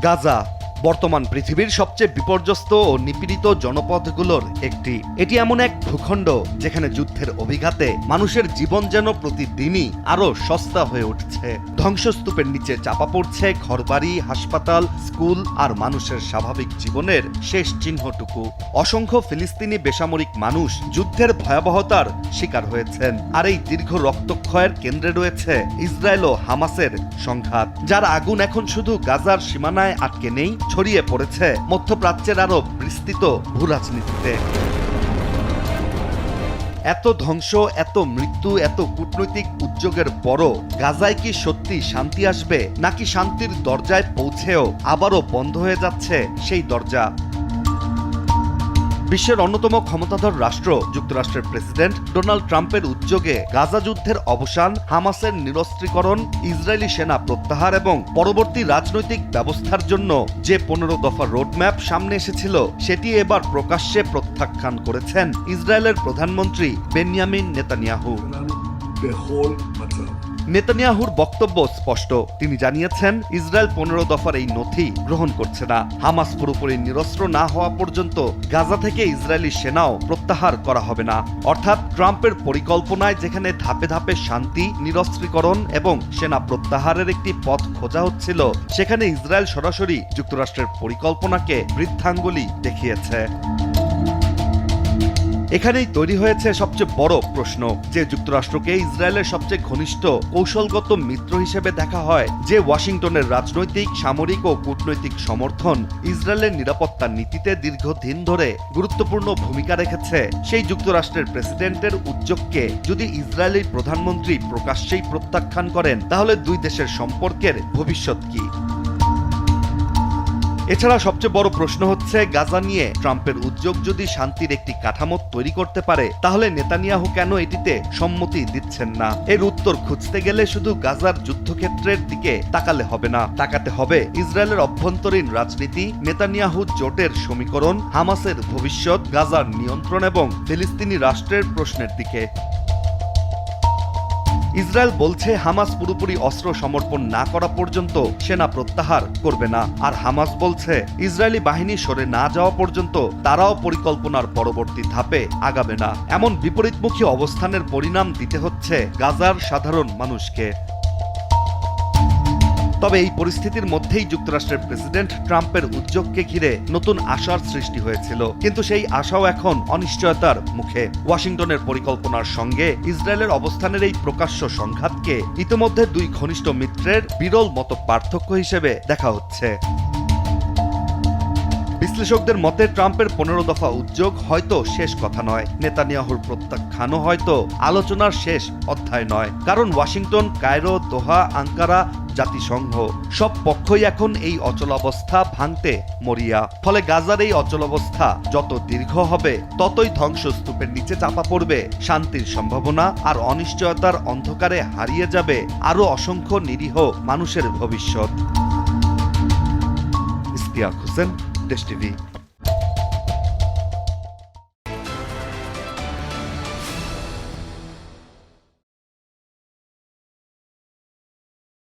গাজা বর্তমান পৃথিবীর সবচেয়ে বিপর্যস্ত ও নিপীড়িত জনপদগুলোর একটি। এটি এমন এক ভূখণ্ড যেখানে যুদ্ধের অভিঘাতে মানুষের জীবন যেন প্রতিদিনই আরো সস্তা হয়ে উঠছে। ধ্বংসস্তূপের নিচে চাপা পড়ছে ঘরবাড়ি, হাসপাতাল, স্কুল আর মানুষের স্বাভাবিক জীবনের শেষ চিহ্নটুকু। অসংখ্য ফিলিস্তিনি বেসামরিক মানুষ যুদ্ধের ভয়াবহতার শিকার হয়েছেন। আর এই দীর্ঘ রক্তক্ষয়ের কেন্দ্রে রয়েছে ইসরায়েল ও হামাসের সংঘাত, যার আগুন এখন শুধু গাজার সীমানায় আটকে নেই, ছড়িয়ে পড়েছে মধ্যপ্রাচ্যের আরো বিস্তৃত ভূরাজনীতিতে। এত ধ্বংস, এত মৃত্যু, এত কূটনৈতিক উদ্যোগের পরও গাজায় কি সত্যি শান্তি আসবে, নাকি শান্তির দরজায় পৌঁছেও আবারও বন্ধ হয়ে যাচ্ছে সেই দরজা? বিশ্বের অন্যতম ক্ষমতাধর রাষ্ট্র যুক্তরাষ্ট্রের প্রেসিডেন্ট ডোনাল্ড ট্রাম্পের উদ্যোগে গাজা যুদ্ধের অবসান, হামাসের নিরস্ত্রীকরণ, ইসরায়েলি সেনা প্রত্যাহার এবং পরবর্তী রাজনৈতিক ব্যবস্থার জন্য যে 15 দফা রোডম্যাপ সামনে এসেছিল, সেটি এবার প্রকাশ্যে প্রত্যাখ্যান করেছেন ইসরায়েলের প্রধানমন্ত্রী বেনিয়ামিন নেতানিয়াহু। নেতানিয়াহুর বক্তব্য স্পষ্ট। তিনি জানিয়েছেন, ইসরায়েল 15 দফার এই নথি গ্রহণ করছে না। হামাস পুরোপুরি নিরস্ত্র না হওয়া পর্যন্ত গাজা থেকে ইসরায়েলি সেনাও প্রত্যাহার করা হবে না। অর্থাৎ ট্রাম্পের পরিকল্পনায় যেখানে ধাপে ধাপে শান্তি, নিরস্ত্রীকরণ এবং সেনা প্রত্যাহারের একটি পথ খোঁজা হচ্ছিল, সেখানে ইসরায়েল সরাসরি যুক্তরাষ্ট্রের পরিকল্পনাকে বৃদ্ধাঙ্গুলি দেখিয়েছে। এখানেই তৈরি হয়েছে সবচেয়ে বড় প্রশ্ন, যে যুক্তরাষ্ট্রকে ইসরায়েলের সবচেয়ে ঘনিষ্ঠ কৌশলগত মিত্র হিসেবে দেখা হয়, যে ওয়াশিংটনের রাজনৈতিক, সামরিক ও কূটনৈতিক সমর্থন ইসরায়েলের নিরাপত্তা নীতিতে দীর্ঘদিন ধরে গুরুত্বপূর্ণ ভূমিকা রেখেছে, সেই যুক্তরাষ্ট্রের প্রেসিডেন্টের উদ্যোগকে যদি ইসরায়েলি প্রধানমন্ত্রী প্রকাশ্যেই প্রত্যাখ্যান করেন, তাহলে দুই দেশের সম্পর্কের ভবিষ্যৎ কি? এছাড়া সবচেয়ে বড় প্রশ্ন হচ্ছে, গাজা নিয়ে ট্রাম্পের উদ্যোগ যদি শান্তির একটি কাঠামো তৈরি করতে পারে, তাহলে নেতানিয়াহু কেন এটিতে সম্মতি দিচ্ছেন না? এর উত্তর খুঁজতে গেলে শুধু গাজার যুদ্ধক্ষেত্রের দিকে তাকালে হবে না, তাকাতে হবে ইসরায়েলের অভ্যন্তরীণ রাজনীতি, নেতানিয়াহু জোটের সমীকরণ, হামাসের ভবিষ্যৎ, গাজার নিয়ন্ত্রণ এবং ফিলিস্তিনি রাষ্ট্রের প্রশ্নের দিকে। ইসরায়েল বলছে হামাস পুরোপুরি অস্ত্র সমর্পণ না করা পর্যন্ত সেনা প্রত্যাহার করবে না, আর হামাস বলছে ইসরায়েলি বাহিনী সরে না যাওয়া পর্যন্ত তারাও পরিকল্পনার পরবর্তী ধাপে আগাবে না। এমন বিপরীতমুখী অবস্থানের পরিণাম দিতে হচ্ছে গাজার সাধারণ মানুষকে। তবে এই পরিস্থিতির মধ্যেই যুক্তরাষ্ট্রের প্রেসিডেন্ট ট্রাম্পের উদ্যোগকে ঘিরে নতুন আশার সৃষ্টি হয়েছিল, কিন্তু সেই আশাও এখন অনিশ্চয়তার মুখে। ওয়াশিংটনের পরিকল্পনার সঙ্গে ইসরায়েলের অবস্থানের এই প্রকাশ্য সংঘাতকে ইতিমধ্যে দুই ঘনিষ্ঠ মিত্রের বিরল মত পার্থক্য হিসেবে দেখা হচ্ছে। বিশ্লেষকদের মতে ট্রাম্পের 15 দফা উদ্যোগ হয়তো শেষ কথা নয়, নেতানিয়াহুর প্রত্যাখ্যানও হয়তো আলোচনার শেষ অধ্যায় নয়। কারণ ওয়াশিংটন, কায়রো, দোহা, আঙ্কারা, জাতিসংঘ সব পক্ষই এখন এই অচলাবস্থা ভাঙতে মরিয়া। ফলে গাজার এই অচলাবস্থা যত দীর্ঘ হবে, ততই ধ্বংসস্তূপের নিচে চাপা পড়বে শান্তির সম্ভাবনা, আর অনিশ্চয়তার অন্ধকারে হারিয়ে যাবে আরো অসংখ্য নিরীহ মানুষের ভবিষ্যৎ। ইশতিয়াক হোসেন, দেশ টিভি।